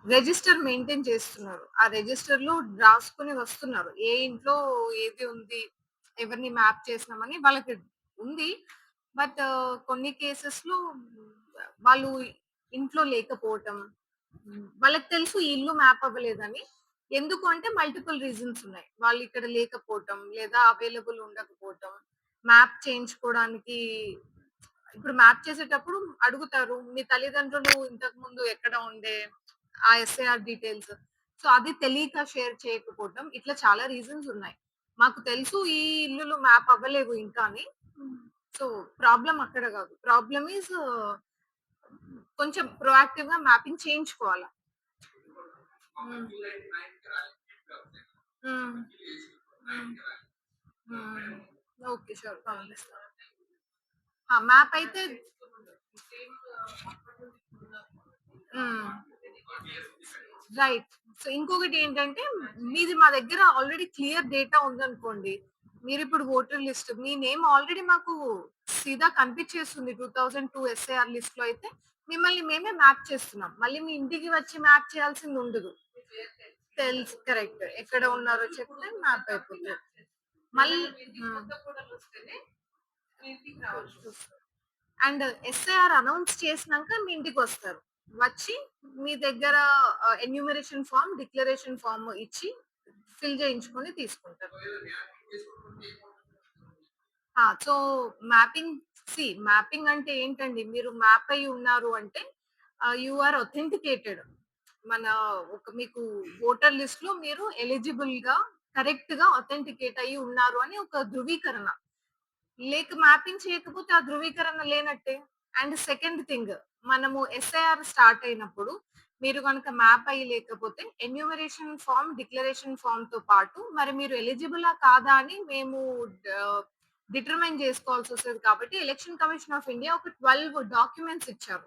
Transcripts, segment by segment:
Register maintain చేస్తున్నారు. ఆ రిజిస్టర్‌లో రాసుకొని వస్తున్నారు. ఏ ఇంట్లో ఏది ఉంది, ఎవరిని మ్యాప్ చేసినామని వాళ్ళకి ఉంది. బట్ కొన్ని కేసెస్‌లో వాళ్ళు ఇంట్లో లేకపోవటం, వాళ్ళకి తెలుసు ఈ ఇల్లు మ్యాప్ అవ్వలేదని. ఎందుకు అంటే మల్టిపుల్ రీజన్స్ ఉన్నాయి. వాళ్ళు ఇక్కడ లేకపోవటం, లేదా అవైలబుల్ ఉండకపోవటం, మ్యాప్ చేయించుకోవడానికి ఇప్పుడు మ్యాప్ చేసేటప్పుడు అడుగుతారు. మీ తల్లిదండ్రులు ఇంతకుముందు ఎక్కడ ఉండే? ఆ ఎస్ఐఆర్ డీటెయిల్స్. సో, అది తెలియక షేర్ చేయకపోవటం. ఇట్లా చాలా రీజన్స్ ఉన్నాయి. మాకు తెలుసు ఈ ఇల్లులు మ్యాప్ అవ్వలేవు ఇంకా అని. సో, ప్రాబ్లమ్ అక్కడ గాదు. ప్రాబ్లమ్ ఈస్ కొంచెం ప్రొయాక్టివ్‌గా మ్యాపింగ్ చేయించుకోవాల. హ్మ్. హ్మ్. హ్మ్. హ్మ్. ఓకే. షూర్. పంపిస్తా. ఆ! మ్యాప్ అయితే హ్మ్. రైట్. సో, ఇంకొకటేంటంటే మీది మా దగ్గర ఆల్రెడీ క్లియర్ డేటా ఉందనుకోండి. మీరిప్పుడు ఓటర్ లిస్ట్ మీ నేమ్ ఆల్రెడీ మాకు సీదా కనిపిచ్చేస్తుంది. 2002 ఎస్ఐఆర్ లిస్ట్‌లో అయితే మిమ్మల్ని మేమే మ్యాప్ చేస్తున్నాం. మళ్ళీ మీ ఇంటికి వచ్చి మ్యాప్ చేయాల్సిందుండదు. తెలుసు. కరెక్ట్. ఎక్కడ ఉన్నారో చెప్తే మ్యాప్ అయిపోతది. మళ్ళీ హ్మ్. అండ్ ఎస్ఐఆర్ అనౌన్స్ చేసినంక మీ ఇంటికొస్తారు. వచ్చి మీ దగ్గర ఎన్యూమరేషన్ ఫార్మ్, డిక్లరేషన్ ఫార్మ్ ఇచ్చి ఫిల్ చేయించుకొని తీసుకుంటారు. సో, మ్యాపింగ్ మ్యాపింగ్ అంటే ఏంటండి? మీరు మ్యాప్ అయ్యి ఉన్నారు అంటే యూ ఆర్ ఆథెంటికేటెడ్. మన మీకు వోటర్ లిస్ట్‌లో మీరు ఎలిజిబుల్‌గా, కరెక్ట్‌గా ఆథెంటికేట్ అయ్యి ఉన్నారు అని ఒక ధృవీకరణ. మ్యాపింగ్ చేయకపోతే ఆ ధృవీకరణ లేనట్టే. అండ్ సెకండ్ థింగ్ మనము ఎస్ఐఆర్ స్టార్ట్ అయినప్పుడు మీరు గనుక మ్యాప్ అయ్యి లేకపోతే ఎన్యూమరేషన్ ఫార్మ్, డిక్లరేషన్ ఫార్మ్‌తో పాటు మరి మీరు ఎలిజిబులా కాదా అని మేము డిటర్మైన్ చేసుకోవాల్సొస్తది కాబట్టి ఎలక్షన్ కమిషన్ ఆఫ్ ఇండియా ఒక 12 డాక్యుమెంట్స్ ఇచ్చారు.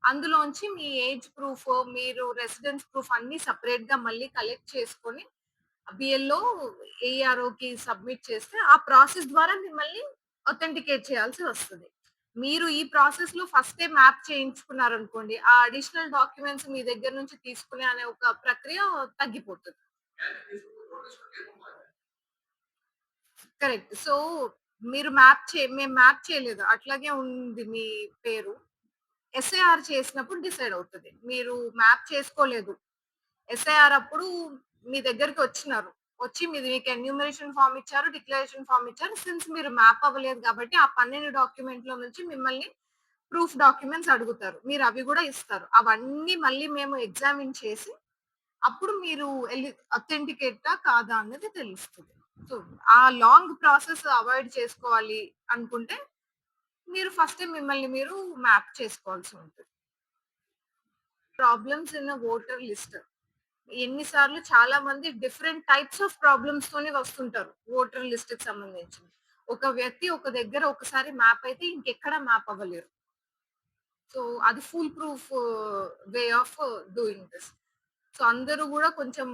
అందులోంచి మీ ఏజ్ ప్రూఫ్, మీరు రెసిడెన్స్ ప్రూఫ్ అన్నీ సెపరేట్‌గా మళ్ళీ కలెక్ట్ చేసుకొని బిఎల్‌ఓ, ఏఆర్‌ఓకి సబ్మిట్ చేస్తే ఆ ప్రాసెస్ ద్వారా మిమ్మల్ని ఆథెంటికేట్ చేయాల్సి వస్తది. మీరు ఈ ప్రాసెస్‌లో ఫస్టే మ్యాప్ చేయించుకున్నారనుకోండి, ఆ అడిషనల్ డాక్యుమెంట్స్ మీ దగ్గర నుంచి తీసుకునే అనే ఒక ప్రక్రియ తగ్గిపోతది. కరెక్ట్. సో, మేము మ్యాప్ చేయలేదు. అట్లాగే ఉంది మీ పేరు. ఎస్ఐఆర్ చేసినప్పుడు డిసైడ్ అవుతది. మీరు మ్యాప్ చేసుకోలేదు. ఎస్ఐఆర్ అప్పుడు మీ దగ్గరికొచ్చినారు. వచ్చి మీకు ఎన్యూమరేషన్ ఫార్మ్ ఇచ్చారు, డిక్లరేషన్ ఫార్మ్ ఇచ్చారు. సిన్స్ మీరు మ్యాప్ అవ్వలేదు కాబట్టి ఆ 12 డాక్యుమెంట్‌లో నుంచి మిమ్మల్ని ప్రూఫ్ డాక్యుమెంట్స్ అడుగుతారు. మీరు అవి గూడా ఇస్తారు. అవన్నీ మళ్ళీ మేము ఎగ్జామిన్ చేసి అప్పుడు మీరు అథెంటికేటా కాదా అన్నది తెలుస్తది. సో, ఆ లాంగ్ ప్రాసెస్ అవాయిడ్ చేసుకోవాలి అనుకుంటే మీరు ఫస్టే మిమ్మల్ని మీరు మ్యాప్ చేసుకోవాల్సి ఉంటది. Problems in a voter list. ఎన్ని సార్లు చాలా మంది డిఫరెంట్ టైప్స్ ఆఫ్ ప్రాబ్లమ్స్ తోని వస్తుంటారు. వోటర్ లిస్ట్‌కి సంబంధించి. ఒక వ్యక్తి ఒక దగ్గర ఒకసారి మ్యాప్ అయితే ఇంకెక్కడ మ్యాప్ అవ్వలేరు. సో, అది fool proof way of doing this. So, అందరూ గూడా కొంచెం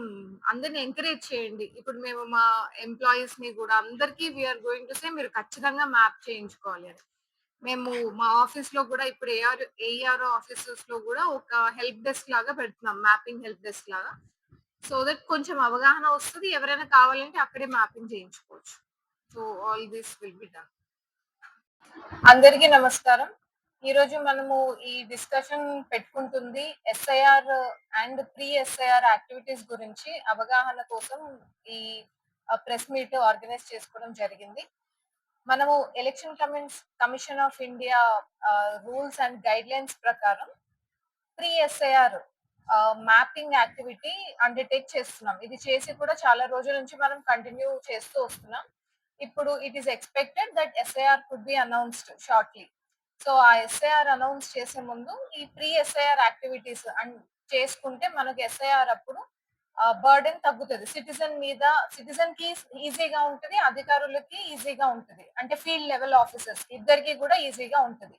అందరిని ఎంకరేజ్ చేయండి. ఇప్పుడు మేము మా ఎంప్లాయీస్‌ని గూడా అందరికీ we are going to say మీరు ఖచ్చితంగా మ్యాప్ చేయించుకోవాలి అని. మేము మా ఆఫీస్‌లో గూడా ఇప్పుడు ఏఆర్‌ఓ ఆఫీసెస్‌లో గూడా ఒక హెల్ప్ డెస్క్ లాగా పెడుతున్నాం. మ్యాపింగ్ హెల్ప్ డెస్క్ లాగా. సో దట్ కొంచెం అవగాహన వస్తది. ఎవరైనా కావాలంటే అక్కడే మ్యాపింగ్ చేయించుకోవచ్చు. So all this will be done. అందరికీ నమస్కారం. ఈరోజు మనము ఈ డిస్కషన్ పెట్టుకుంటుంది SIR and pre SIR activities గురించి అవగాహన కోసం ఈ ప్రెస్ మీట్ ఆర్గనైజ్ చేసుకోవడం జరిగింది. మనము commission of India rules and guidelines ప్రకారం pre SIR mapping activity undertake చేస్తున్నాం. ఇది చేసి కూడా చాలా రోజుల నుంచి మనం కంటిన్యూ చేస్తూ వస్తున్నాం. ఇప్పుడు it is expected that SIR could be announced shortly. So, ఆ ఎస్ఐఆర్ అనౌన్స్ చేసే ముందు ఈ ప్రీ ఎస్ఐఆర్ యాక్టివిటీస్ చేసుకుంటే మనకు ఎస్ఐఆర్ అప్పుడు బర్డెన్ తగ్గుతది. సిటిజన్‌కి ఈజీగా ఉంటది. అధికారులకి ఈజీగా ఉంటది. అంటే ఫీల్డ్ లెవెల్ ఆఫీసర్స్ ఇద్దరికీ కూడా ఈజీగా ఉంటది.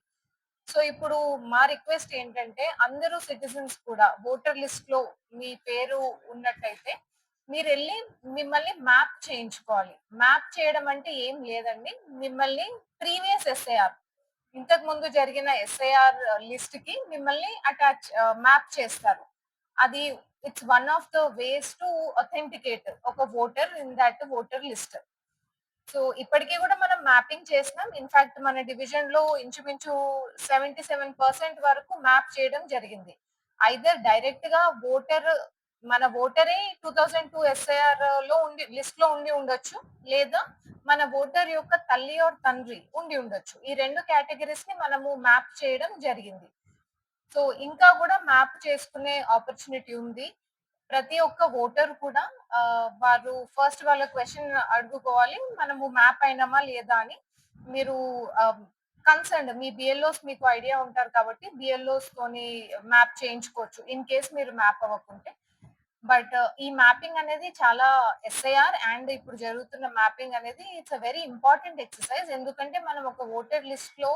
సో ఇప్పుడు మా రిక్వెస్ట్ ఏంటంటే అందరూ సిటిజన్స్ కూడా ఓటర్ లిస్ట్ లో మీ పేరు ఉన్నట్టయితే మీరెళ్ళి మిమ్మల్ని మ్యాప్ చేయించుకోవాలి. మ్యాప్ చేయడం అంటే ఏం లేదండి. మిమ్మల్ని ప్రీవియస్ ఎస్ఐఆర్ ఇంతకు ముందు జరిగిన ఎస్ఐఆర్ లిస్ట్ కి మిమ్మల్ని మ్యాప్ చేస్తారు. అది it's one of the ways to authenticate ఒక voter in that voter list. So ఇప్పటికి కూడా మనం మ్యాపింగ్ చేసినాం. ఇన్‌ఫాక్ట్ మన డివిజన్‌లో ఇంచుమించు 77% వరకు మ్యాప్ చేయడం జరిగింది. ఐదర్ డైరెక్ట్‌గా ఓటర్ మన ఓటరే 2002 ఎస్ఐఆర్‌లో లిస్ట్‌లో ఉండి ఉండొచ్చు. లేదా మన ఓటర్ యొక్క తల్లి ఆర్ తండ్రి ఉండి ఉండొచ్చు. ఈ 2 కేటగరీస్‌ని మనము మ్యాప్ చేయడం జరిగింది. సో ఇంకా కూడా మ్యాప్ చేసుకునే ఆపర్చునిటీ ఉంది. ప్రతి ఒక్క ఓటర్ కూడా వారు ఫస్ట్ వాళ్ళ క్వెషన్ అడుగుకోవాలి. మనము మ్యాప్ అయినామా లేదా అని. మీరు కన్సర్న్డ్ మీ బిఎల్ఓస్ మీకు ఐడియా ఉంటారు కాబట్టి బిఎల్ఓస్ తోని మ్యాప్ చేయించుకోవచ్చు. ఇన్ కేస్ మీరు మ్యాప్ అవ్వకుంటే. బట్ ఈ మ్యాపింగ్ అనేది చాలా ఎస్ఐఆర్ అండ్ ఇప్పుడు జరుగుతున్న మ్యాపింగ్ అనేది it's a very important exercise. ఎందుకంటే మనం ఒక ఓటర్ లిస్ట్ లో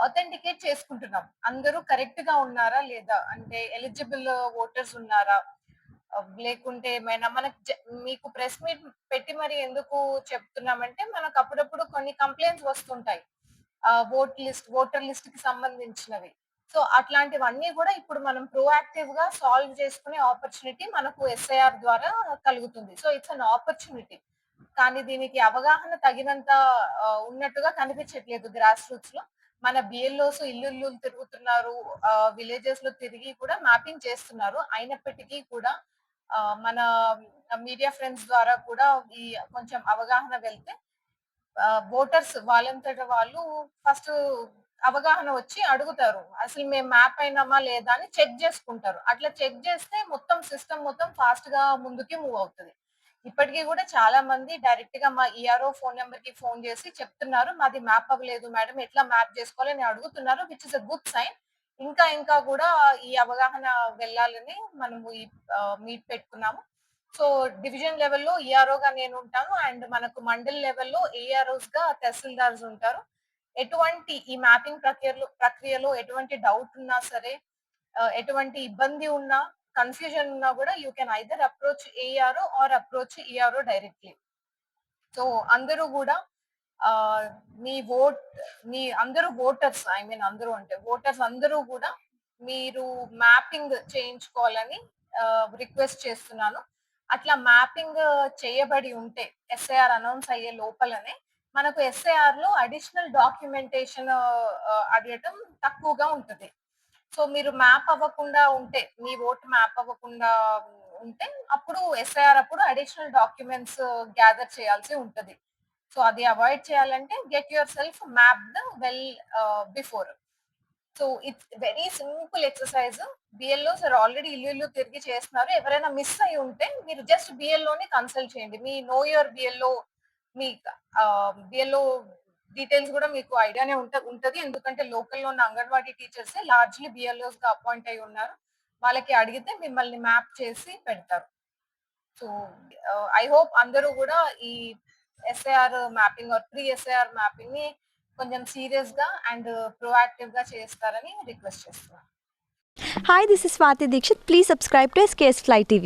అథెంటికేట్ చేసుకుంటున్నాం. అందరూ కరెక్ట్ గా ఉన్నారా లేదా? అంటే ఎలిజిబుల్ ఓటర్స్ ఉన్నారా? లేకుంటే ఏమైనా మీకు ప్రెస్ మీట్ పెట్టి మరి ఎందుకు చెప్తున్నామంటే మనకు అప్పుడప్పుడు కొన్ని కంప్లైంట్స్ వస్తుంటాయి. ఓటర్ లిస్ట్ కి సంబంధించినవి. సో అట్లాంటివన్నీ కూడా ఇప్పుడు మనం ప్రోయాక్టివ్ గా సాల్వ్ చేసుకునే ఆపర్చునిటీ మనకు ఎస్ఐఆర్ ద్వారా కలుగుతుంది. So it's an opportunity. కానీ దీనికి అవగాహన తగినంత ఉన్నట్టుగా కనిపించట్లేదు గ్రాస్ రూట్స్ లో. మన బిఎల్ఓస్ ఇల్లు తిరుగుతున్నారు. విలేజెస్ లో తిరిగి కూడా మ్యాపింగ్ చేస్తున్నారు. అయినప్పటికీ కూడా మన మీడియా ఫ్రెండ్స్ ద్వారా కూడా ఈ కొంచెం అవగాహన వెళ్తే ఓటర్స్ వాళ్ళంతట వాళ్ళు ఫస్ట్ అవగాహన వచ్చి అడుగుతారు. అసలు మేము మ్యాప్ అయినామా లేదా అని చెక్ చేసుకుంటారు. అట్లా చెక్ చేస్తే మొత్తం సిస్టమ్ మొత్తం ఫాస్ట్ గా ముందుకి మూవ్ అవుతది. ఇప్పటికి కూడా చాలా మంది డైరెక్ట్ గా మా ఈఆర్ఓ ఫోన్ నంబర్ కి ఫోన్ చేసి చెప్తున్నారు. మాది మ్యాప్ అవ్వలేదు మేడం ఎట్లా మ్యాప్ చేసుకోవాలి అని అడుగుతున్నారు. Which is a good sign. ఇంకా కూడా ఈ అవగాహన వెళ్ళాలని మనము ఈ మీట్ పెట్టుకున్నాము. సో డివిజన్ లెవెల్‌లో ఈఆర్ఓగా నేనుంటాను. అండ్ మనకు మండల్ లెవెల్‌లో ఏఆర్ఓస్‌గా తహసీల్దార్స్ ఉంటారు. ఎటువంటి ఈ మ్యాపింగ్ ప్రక్రియలో ఎటువంటి డౌట్ ఉన్నా సరే, ఎటువంటి ఇబ్బంది ఉన్నా, కన్‌ఫ్యూజన్ ఉన్నా గూడా you can either approach ARO or approach ERO directly. So అందరూ గూడా ఆహ్, మీ ఓట్ మీ అందరూ ఓటర్స్ ఐ మీన్ అందరూ అంటే ఓటర్స్ అందరూ గూడా మీరు మ్యాపింగ్ చేయించుకోవాలని రిక్వెస్ట్ చేస్తున్నాను. అట్లా మ్యాపింగ్ చేయబడి ఉంటే ఎస్ఐఆర్ అనౌన్స్ అయ్యే లోపలనే మనకు ఎస్ఐఆర్‌లో అడిషనల్ డాక్యుమెంటేషన్ అడగటం తక్కువగా ఉంటది. సో మీరు మ్యాప్ అవ్వకుండా ఉంటే, మీ ఓట్ మ్యాప్ అవ్వకుండా ఉంటే, అప్పుడు ఎస్ఐఆర్ అప్పుడు అడిషనల్ డాక్యుమెంట్స్ గ్యాదర్ చేయాల్సి ఉంటది. సో అది అవాయిడ్ చేయాలంటే get yourself mapped well before. So it's very simple exercise. BLOs are already ఇల్లు తిరిగి చేస్తున్నారు. ఎవరైనా మిస్ అయ్యి ఉంటే మీరు జస్ట్ బిఎల్ఓని కన్సల్ట్ చేయండి. మీ నో యువర్ బిఎల్ఓ మీ బిఎల్ఓ డీటెయిల్స్ కూడా మీకు ఐడియానే ఉంటది. ఎందుకంటే లోకల్‌లో ఉన్న అంగన్వాడీ టీచర్సే లార్జ్‌లీ బిఎల్ఓస్‌గా అపాయింట్ అయ్యి ఉన్నారు. వాళ్ళకి అడిగితే మిమ్మల్ని మ్యాప్ చేసి పెడతారు. సో ఐ హోప్ అందరూ గూడా ఈ SIR mapping or pre SIR మ్యాపింగ్‌ని కొంచెం సీరియస్‌గా అండ్ ప్రొయాక్టివ్‌గా చేస్తారని రిక్వెస్ట్ చేస్తున్నాను. Hi, this is Swati Dikshit. Please subscribe to SKS Fly TV.